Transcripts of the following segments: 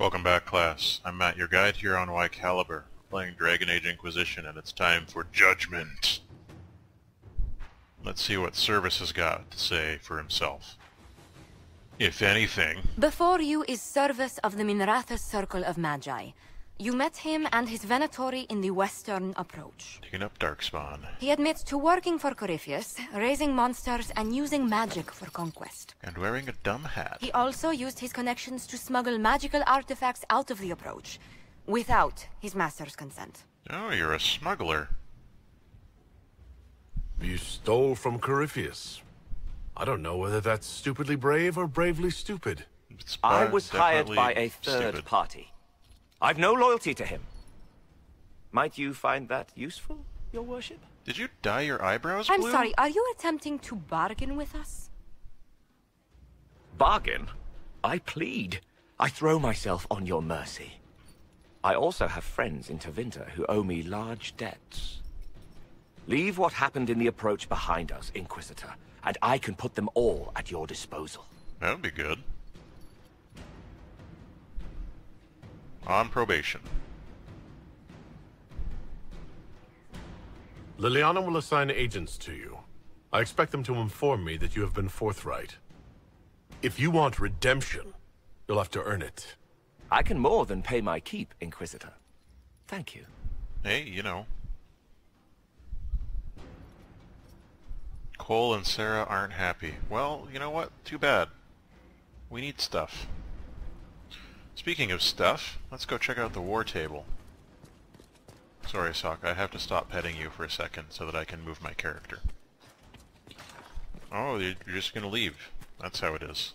Welcome back, class. I'm Matt, your guide here on Y Caliber, playing Dragon Age Inquisition, and it's time for Judgment. Let's see what Service has got to say for himself. If anything. Before you is Service of the Minrathous Circle of Magi. You met him and his Venatori in the Western Approach. Taking up Darkspawn. He admits to working for Corypheus, raising monsters, and using magic for conquest. And wearing a dumb hat. He also used his connections to smuggle magical artifacts out of the Approach, without his master's consent. Oh, you're a smuggler. You stole from Corypheus. I don't know whether that's stupidly brave or bravely stupid. I was hired by a third party. I've no loyalty to him. Might you find that useful, your worship? Did you dye your eyebrows blue? I'm sorry, are you attempting to bargain with us? Bargain? I plead. I throw myself on your mercy. I also have friends in Tevinter who owe me large debts. Leave what happened in the Approach behind us, Inquisitor, and I can put them all at your disposal. That would be good. On probation. Liliana will assign agents to you. I expect them to inform me that you have been forthright. If you want redemption, you'll have to earn it. I can more than pay my keep, Inquisitor. Thank you. Hey, you know. Cole and Sarah aren't happy. Well, you know what? Too bad. We need stuff. Speaking of stuff, let's go check out the war table. Sorry, Sokka, I have to stop petting you for a second so that I can move my character. Oh, you're just gonna leave. That's how it is.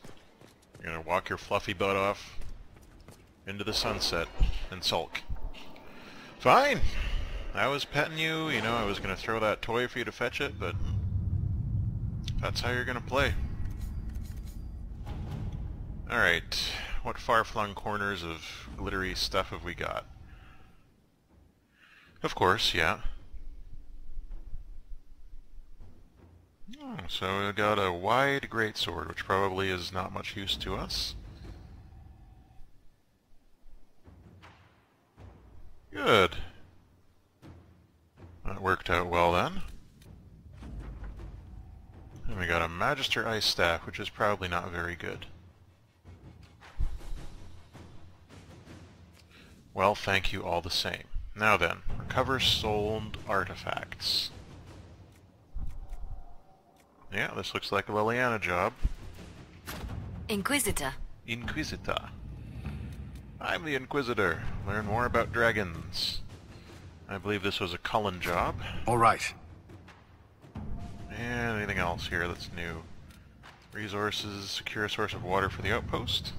You're gonna walk your fluffy butt off into the sunset and sulk. Fine! I was petting you, you know, I was gonna throw that toy for you to fetch it, but that's how you're gonna play. Alright, what far-flung corners of glittery stuff have we got? Of course, yeah. Oh, so we got a wide greatsword, which probably is not much use to us. Good. That worked out well then. And we got a Magister Ice Staff, which is probably not very good. Well, thank you all the same. Now then, recover sold artifacts. Yeah, this looks like a Liliana job. Inquisitor. Inquisitor. I'm the Inquisitor. Learn more about dragons. I believe this was a Cullen job. All right. And anything else here that's new? Resources, secure a source of water for the outpost.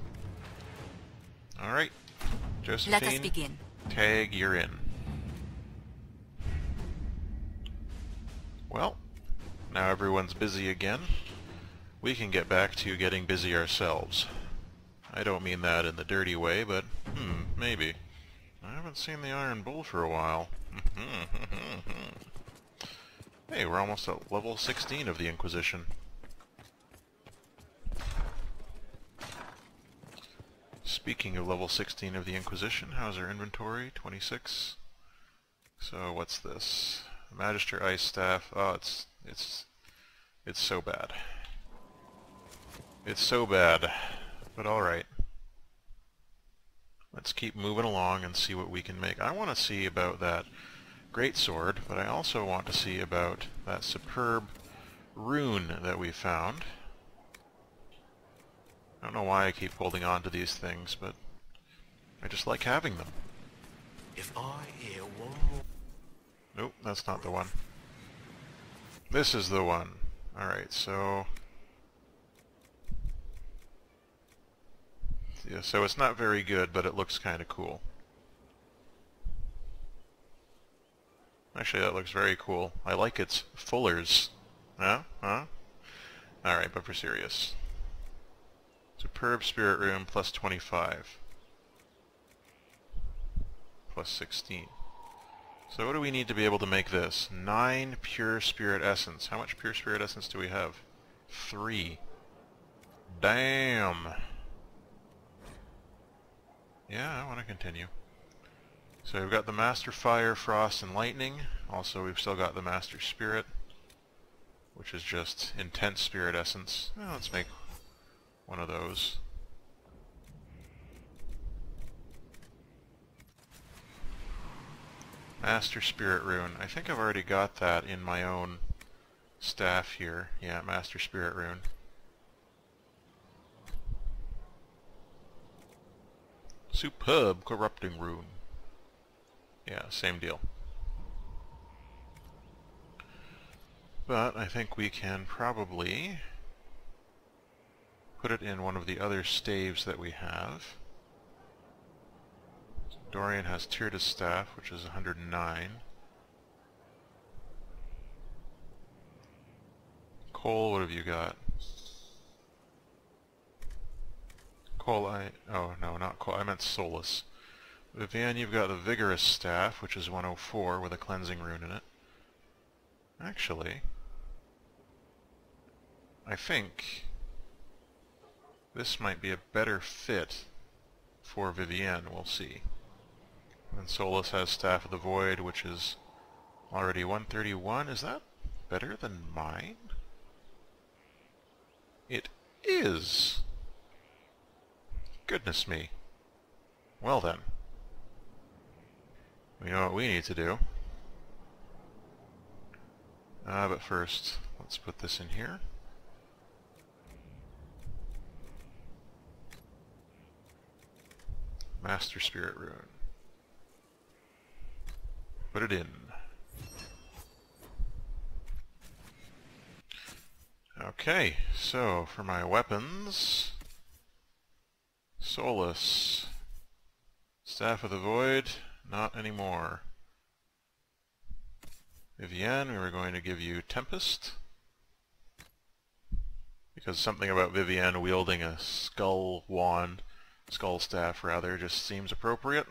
Alright. Josephine, Let us begin. Tag, you're in. Well, now everyone's busy again. We can get back to getting busy ourselves. I don't mean that in the dirty way, but, maybe. I haven't seen the Iron Bull for a while. Hey, we're almost at level 16 of the Inquisition. Speaking of level 16 of the Inquisition, how's our inventory? 26. So what's this? Magister Ice Staff. Oh, it's so bad. It's so bad. But alright. Let's keep moving along and see what we can make. I want to see about that greatsword, but I also want to see about that superb rune that we found. I don't know why I keep holding on to these things, but I just like having them. If I hear one more... Nope, that's not the one. This is the one. Alright, so... yeah, so it's not very good, but it looks kind of cool. Actually, that looks very cool. I like its fullers. Huh? Huh? Alright, but for serious. Superb Spirit Room plus 25. Plus 16. So what do we need to be able to make this? 9 Pure Spirit Essence. How much Pure Spirit Essence do we have? 3. Damn! Yeah, I want to continue. So we've got the Master Fire, Frost, and Lightning. Also, we've still got the Master Spirit, which is just intense spirit essence. Well, let's make one of those. Master Spirit Rune. I think I've already got that in my own staff here. Yeah, Master Spirit Rune. Superb Corrupting Rune. Yeah, same deal. But I think we can probably put it in one of the other staves that we have. Dorian has Tyrda's Staff, which is 109. Cole, what have you got? Cole, oh no, not Cole, I meant Solas. Vivienne, you've got the Vigorous Staff, which is 104 with a Cleansing Rune in it. Actually, I think this might be a better fit for Vivienne, we'll see. And Solas has Staff of the Void, which is already 131. Is that better than mine? It is! Goodness me. Well then. We know what we need to do. But first, let's put this in here. Master Spirit Rune. Put it in. Okay, so for my weapons, Solas, Staff of the Void, not anymore. Vivienne, we were going to give you Tempest, because something about Vivienne wielding a skull wand, skull staff rather, just seems appropriate.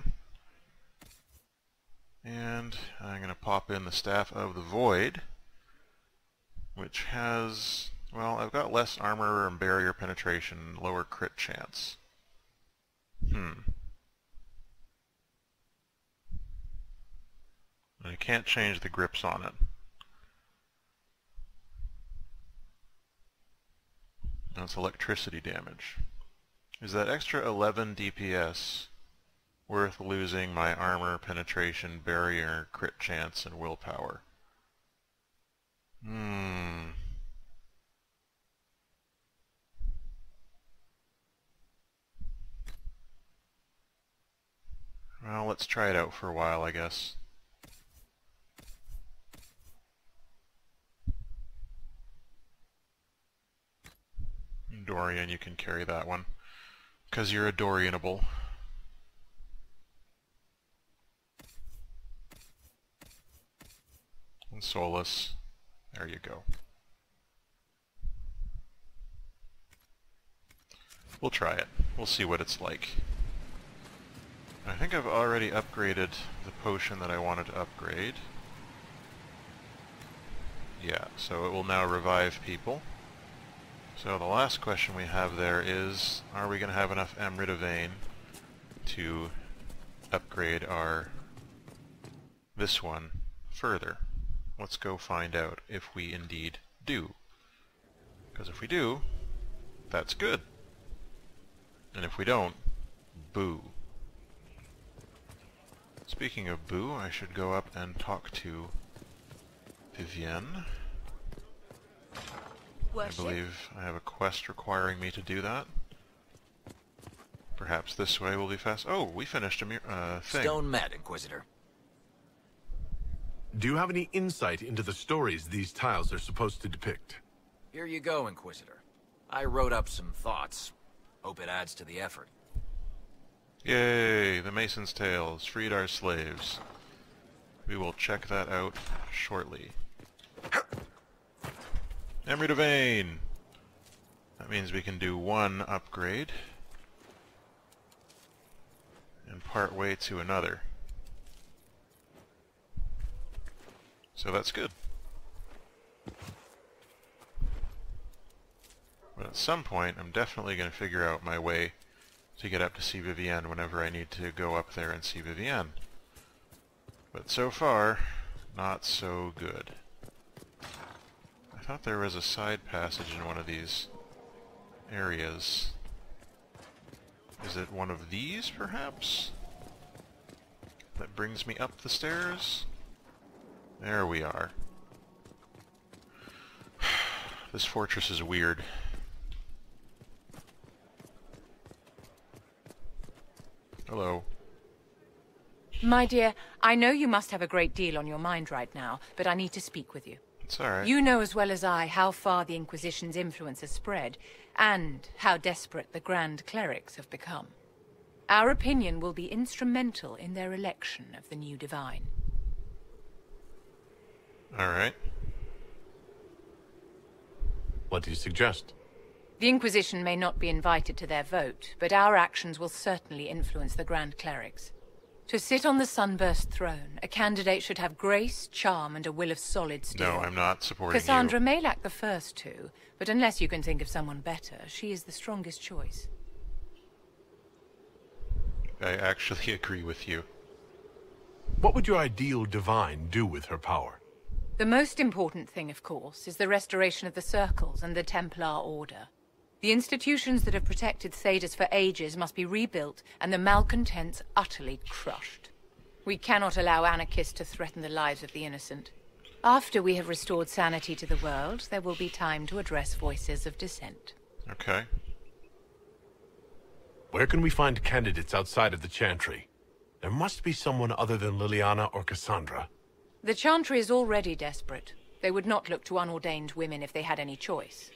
And I'm going to pop in the Staff of the Void, which has, well, I've got less armor and barrier penetration, lower crit chance. I can't change the grips on it. That's electricity damage. Is that extra 11 DPS worth losing my armor, penetration, barrier, crit chance, and willpower? Well, let's try it out for a while, I guess. Dorian, you can carry that one, because you're a Dorianable. And Solas, there you go. We'll try it. We'll see what it's like. I think I've already upgraded the potion that I wanted to upgrade. Yeah, so it will now revive people. So the last question we have there is, are we going to have enough Amritavane to upgrade this one further? Let's go find out if we indeed do. Because if we do, that's good. And if we don't, boo. Speaking of boo, I should go up and talk to Vivienne. Worship. I believe I have a quest requiring me to do that. Perhaps this way will be fast. Oh, we finished a thing. Stone met, Inquisitor. Do you have any insight into the stories these tiles are supposed to depict? Here you go, Inquisitor. I wrote up some thoughts. Hope it adds to the effort. Yay! The Mason's Tales freed our slaves. We will check that out shortly. Amritavane! That means we can do one upgrade and part way to another. So that's good. But at some point, I'm definitely going to figure out my way to get up to see Vivienne whenever I need to go up there and see Vivienne. But so far, not so good. I thought there was a side passage in one of these areas. Is it one of these, perhaps? That brings me up the stairs? There we are. This fortress is weird. Hello. My dear, I know you must have a great deal on your mind right now, but I need to speak with you. It's alright. You know as well as I how far the Inquisition's influence has spread, and how desperate the Grand Clerics have become. Our opinion will be instrumental in their election of the new Divine. Alright. What do you suggest? The Inquisition may not be invited to their vote, but our actions will certainly influence the Grand Clerics. To sit on the Sunburst throne, a candidate should have grace, charm, and a will of solid steel. No, I'm not supporting Cassandra you. may lack the first two, but unless you can think of someone better, she is the strongest choice. I actually agree with you. What would your ideal divine do with her power? The most important thing, of course, is the restoration of the Circles and the Templar Order. The institutions that have protected Thedas for ages must be rebuilt, and the malcontents utterly crushed. We cannot allow anarchists to threaten the lives of the innocent. After we have restored sanity to the world, there will be time to address voices of dissent. Okay. Where can we find candidates outside of the Chantry? There must be someone other than Liliana or Cassandra. The Chantry is already desperate. They would not look to unordained women if they had any choice.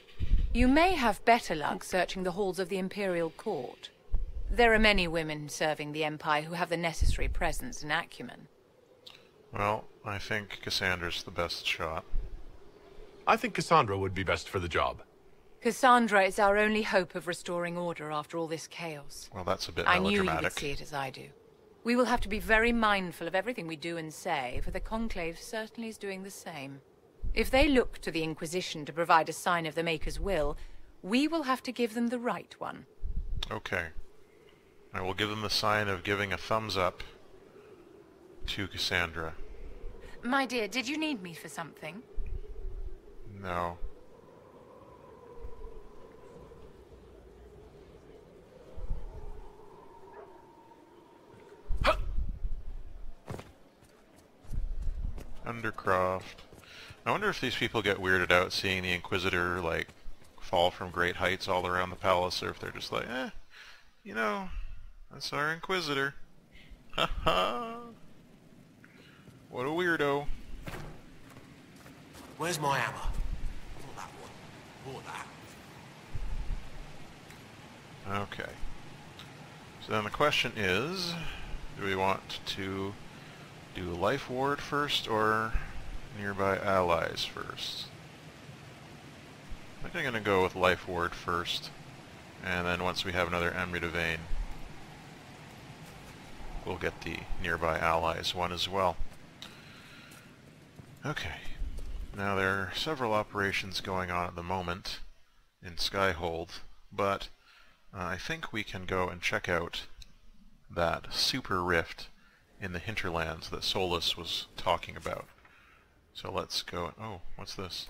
You may have better luck searching the halls of the Imperial Court. There are many women serving the Empire who have the necessary presence and acumen. Well, I think Cassandra's the best shot. I think Cassandra would be best for the job. Cassandra is our only hope of restoring order after all this chaos. Well, that's a bit I knew you melodramatic. would see it as I do. We will have to be very mindful of everything we do and say, for the Conclave certainly is doing the same. If they look to the Inquisition to provide a sign of the Maker's will, we will have to give them the right one. Okay. I will give them the sign of giving a thumbs up to Cassandra. My dear, did you need me for something? No. Undercroft. I wonder if these people get weirded out seeing the Inquisitor, like, fall from great heights all around the palace, or if they're just like, you know, that's our Inquisitor. Ha ha! What a weirdo. Where's my hammer? Not that one. Or that. Okay. So then the question is, do we want to do Life Ward first, or nearby allies first? I think I'm going to go with Life Ward first, and then once we have another Emery de Vein, we'll get the nearby allies one as well. Okay. Now there are several operations going on at the moment in Skyhold, but I think we can go and check out that super rift in the Hinterlands that Solas was talking about. So let's go. Oh, what's this?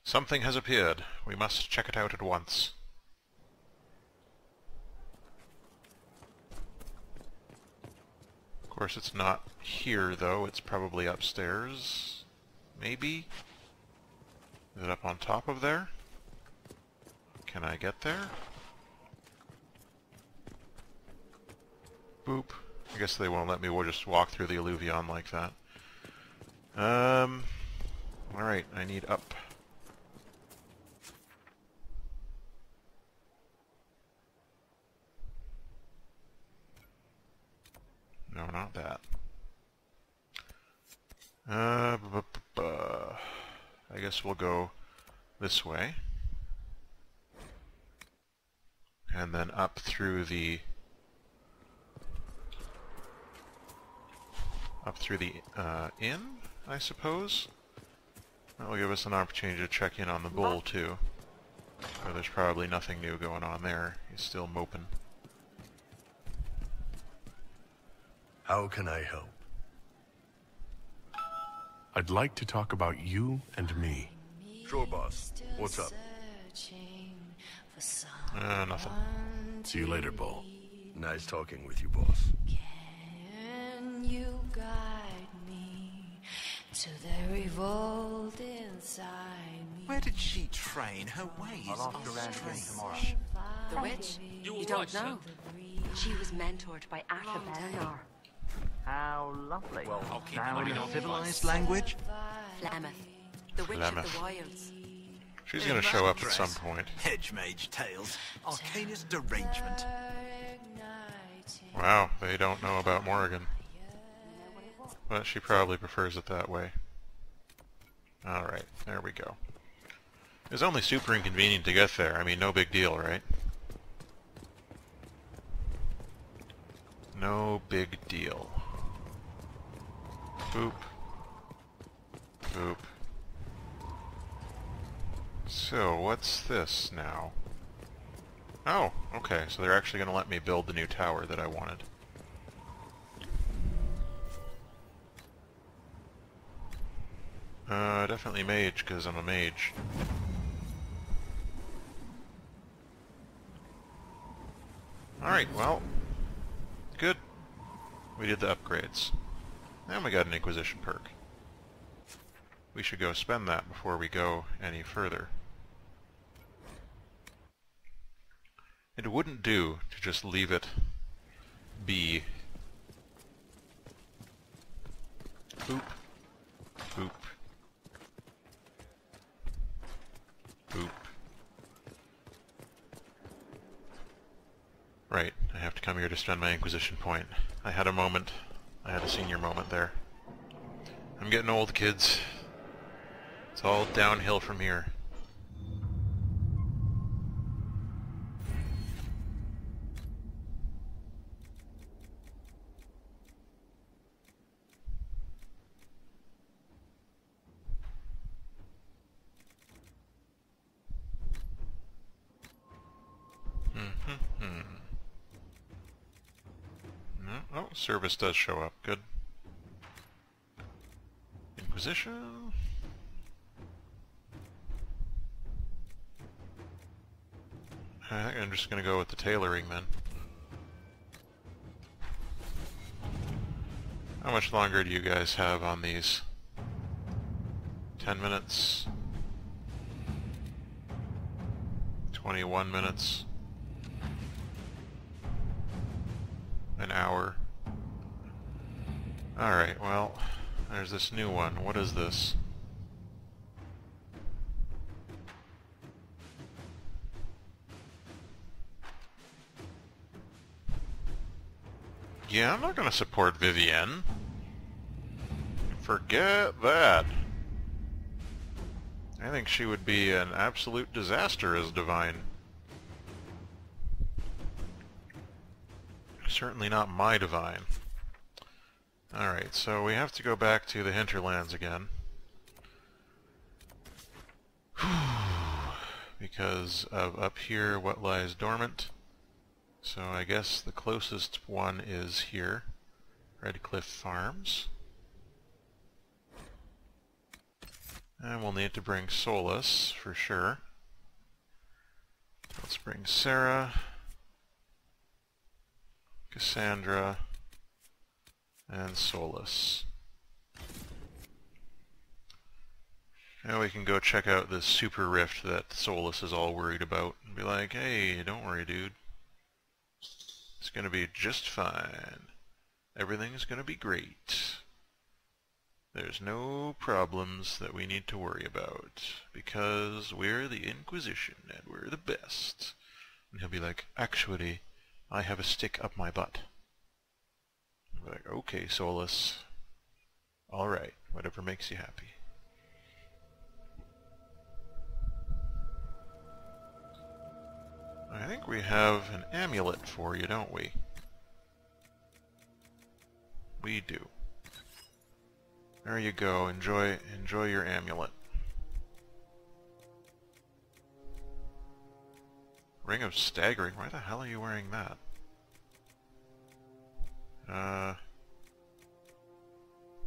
Something has appeared. We must check it out at once. Of course, it's not here, though. It's probably upstairs. Maybe? Is it up on top of there? Can I get there? Boop. I guess they won't let me just walk through the Alluvion like that. Alright, I need up. No, not that. I guess we'll go this way. And then up through the inn, I suppose. That will give us an opportunity to check in on the bull, too. So there's probably nothing new going on there. He's still moping. How can I help? I'd like to talk about you and me. Sure, boss. What's up? Nothing. See you later, Bull. Nice talking with you, boss. Can you guide me to the revolt inside me? Where did she train her ways? I'll ask around again tomorrow. The witch? You don't know. She was mentored by Atla Belenar. How lovely. Well, I'll keep now in an eye a on civilized this. language? Flameth. The witch of Flameth. the wilds. She's gonna show up at some point. Hedge mage tales. Arcanist derangement. Wow, they don't know about Morrigan. But she probably prefers it that way. Alright, there we go. It was only super inconvenient to get there. I mean, no big deal, right? No big deal. Boop. Boop. So, what's this now? Oh, okay, so they're actually going to let me build the new tower that I wanted. Definitely mage, because I'm a mage. Alright, well, good. We did the upgrades. And we got an Inquisition perk. We should go spend that before we go any further. It wouldn't do to just leave it be. Boop. Boop. Boop. Right, I have to come here to spend my Inquisition point. I had a moment. I had a senior moment there. I'm getting old, kids. It's all downhill from here. No, oh, service does show up. Good. Inquisition. I think I'm just going to go with the tailoring then. How much longer do you guys have on these? 10 minutes? 21 minutes? An hour? Alright, well, there's this new one. What is this? Yeah, I'm not going to support Vivienne. Forget that. I think she would be an absolute disaster as Divine. Certainly not my Divine. Alright, so we have to go back to the Hinterlands again. Because of up here, what lies dormant. So I guess the closest one is here. Redcliffe Farms. And we'll need to bring Solas, for sure. Let's bring Sarah, Cassandra, and Solas. Now we can go check out this super rift that Solas is all worried about and be like, hey, don't worry, dude. It's gonna be just fine. Everything's gonna be great. There's no problems that we need to worry about, because we're the Inquisition and we're the best. And he'll be like, actually, I have a stick up my butt. I'll be like, okay, Solas. Alright, whatever makes you happy. I think we have an amulet for you, don't we? We do. There you go. Enjoy your amulet. Ring of Staggering. Why the hell are you wearing that?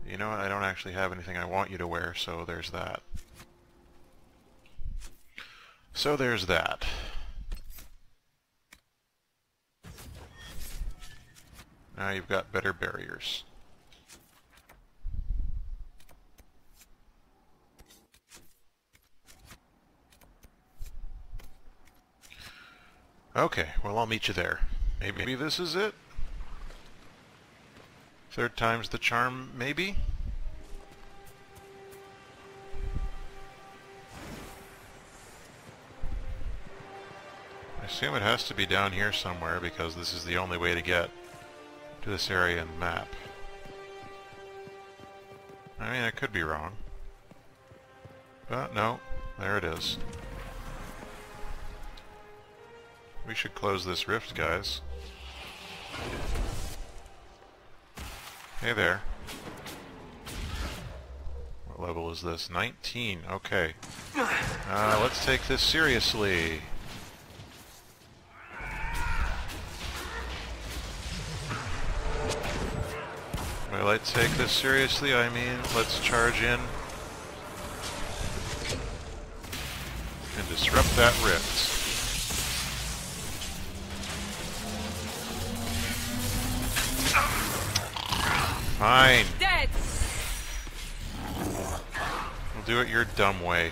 You know what? I don't actually have anything I want you to wear, so there's that. So there's that. Now you've got better barriers. Okay, well I'll meet you there. Maybe this is it? Third time's the charm, maybe? I assume it has to be down here somewhere because this is the only way to get to this area in the map. I mean, I could be wrong. But no, there it is. We should close this rift, guys. Hey there. What level is this? 19. Okay. Let's take this seriously. Well, I take this seriously, I mean, let's charge in and disrupt that rift. Fine. Dead. We'll do it your dumb way.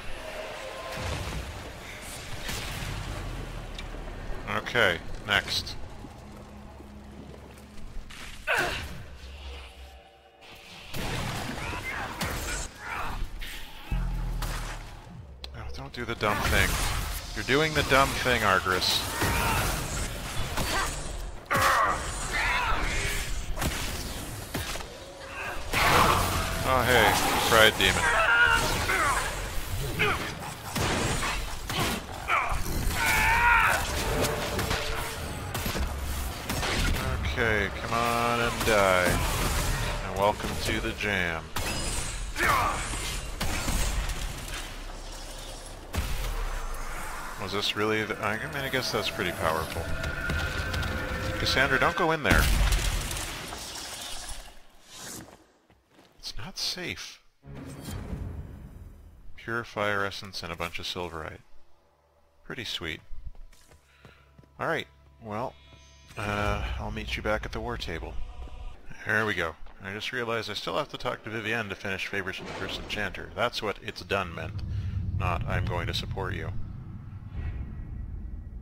Okay, next. Oh, don't do the dumb thing. You're doing the dumb thing, Argris. Oh hey, Pride Demon. Okay, come on and die. And welcome to the jam. Was this really the... I mean, I guess that's pretty powerful. Cassandra, don't go in there. It's not safe. Pure fire essence and a bunch of silverite. Pretty sweet. Alright, well, I'll meet you back at the war table. There we go. I just realized I still have to talk to Vivienne to finish Favors from the First Enchanter. That's what it's done meant, not I'm going to support you.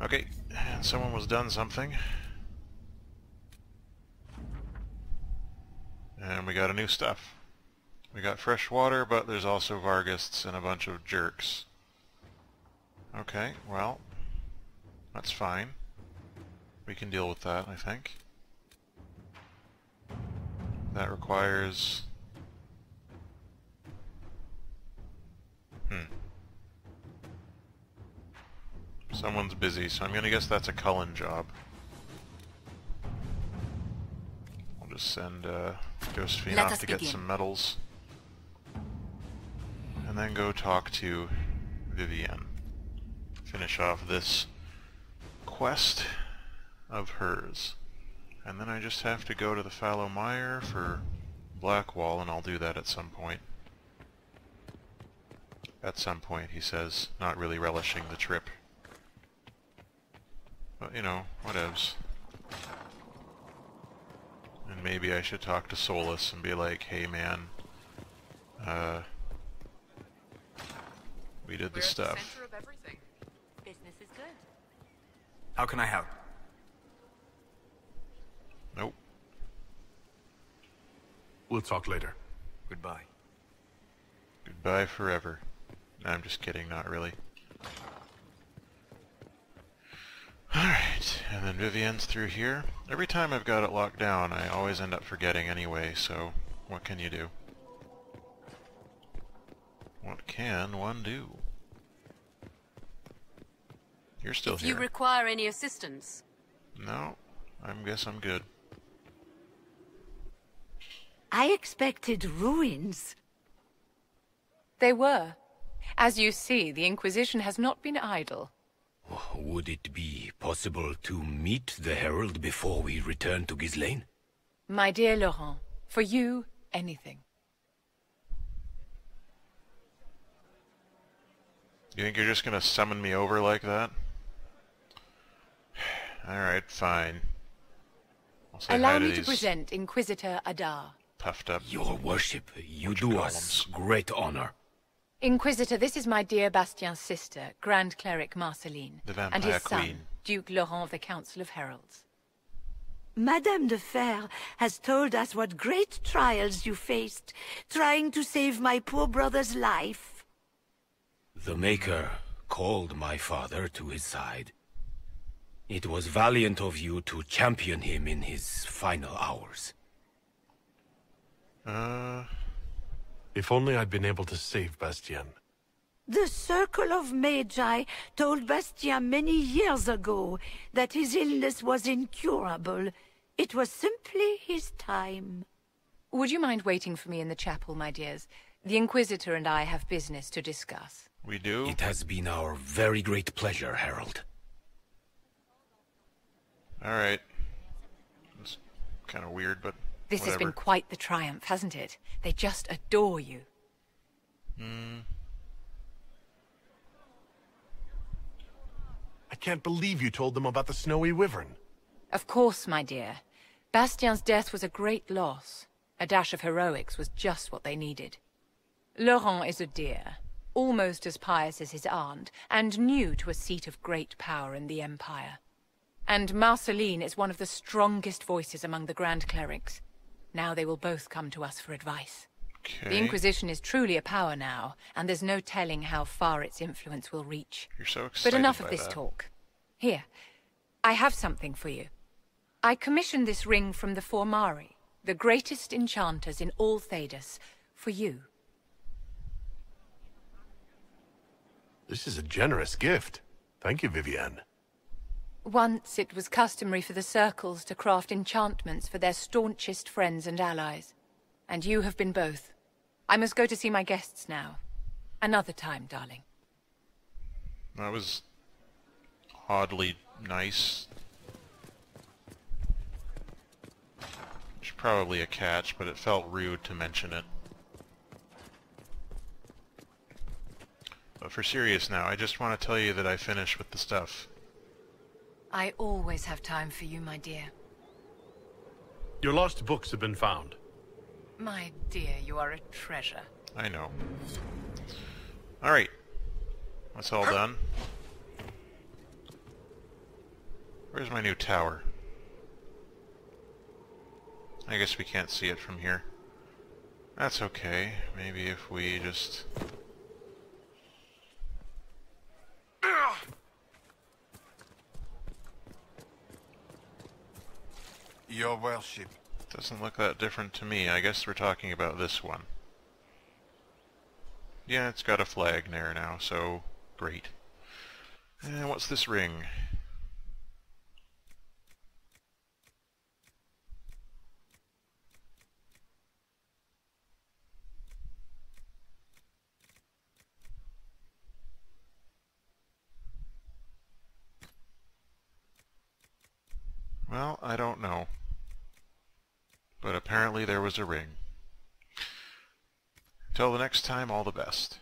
Okay, and someone was done something. And we got a new stuff. We got fresh water, but there's also Vargists and a bunch of jerks. Okay, well, that's fine. We can deal with that, I think. That requires... Someone's busy, so I'm gonna guess that's a Cullen job. I'll just send Josephine off to get some medals. And then go talk to Vivienne. Finish off this quest of hers. And then I just have to go to the Fallow Mire for Blackwall, and I'll do that at some point. At some point, he says, not really relishing the trip. But, you know, whatevs. And maybe I should talk to Solas and be like, hey man, we did the stuff. Business is good. How can I help? Nope. We'll talk later. Goodbye. Goodbye forever. No, I'm just kidding, not really. Alright, and then Vivienne's through here. Every time I've got it locked down, I always end up forgetting anyway, so what can you do? What can one do? You're still here. If you require any assistance. No, I guess I'm good. I expected ruins. They were. As you see, the Inquisition has not been idle. Would it be possible to meet the Herald before we return to Ghislaine? My dear Laurent, for you, anything. You think you're just gonna summon me over like that? Alright, fine. I'll say Allow hi to me to these present Inquisitor Adar. puffed up. Your worship, you Which do us great honor. Inquisitor, this is my dear Bastien's sister, Grand Cleric Marceline, The and Vampire his son, Queen. Duke Laurent of the Council of Heralds. Madame de Fer has told us what great trials you faced, trying to save my poor brother's life. The Maker called my father to his side. It was valiant of you to champion him in his final hours. If only I'd been able to save Bastien. The Circle of Magi told Bastien many years ago that his illness was incurable. It was simply his time. Would you mind waiting for me in the chapel, my dears? The Inquisitor and I have business to discuss. We do? It has been our very great pleasure, Herald. Alright. It's kind of weird, but This whatever. has been quite the triumph, hasn't it? They just adore you. I can't believe you told them about the Snowy Wyvern. Of course, my dear. Bastien's death was a great loss. A dash of heroics was just what they needed. Laurent is a dear, almost as pious as his aunt, and new to a seat of great power in the Empire. And Marceline is one of the strongest voices among the Grand Clerics. Now they will both come to us for advice. Okay. The Inquisition is truly a power now, and there's no telling how far its influence will reach. You're so excited But enough by of this that. talk. Here, I have something for you. I commissioned this ring from the Formari, the greatest enchanters in all Thedas, for you. This is a generous gift. Thank you, Vivienne. Once it was customary for the circles to craft enchantments for their staunchest friends and allies. And you have been both. I must go to see my guests now. Another time, darling. That was oddly nice. It's probably a catch, but it felt rude to mention it. But for serious now, I just want to tell you that I finished with the stuff. I always have time for you, my dear. Your lost books have been found. My dear, you are a treasure. I know. Alright. That's all done. Where's my new tower? I guess we can't see it from here. That's okay. Maybe if we just... Your worship. Doesn't look that different to me. I guess we're talking about this one. Yeah, it's got a flag there now, so great. And what's this ring? Well, I don't know. But apparently there was a ring. Until the next time, all the best.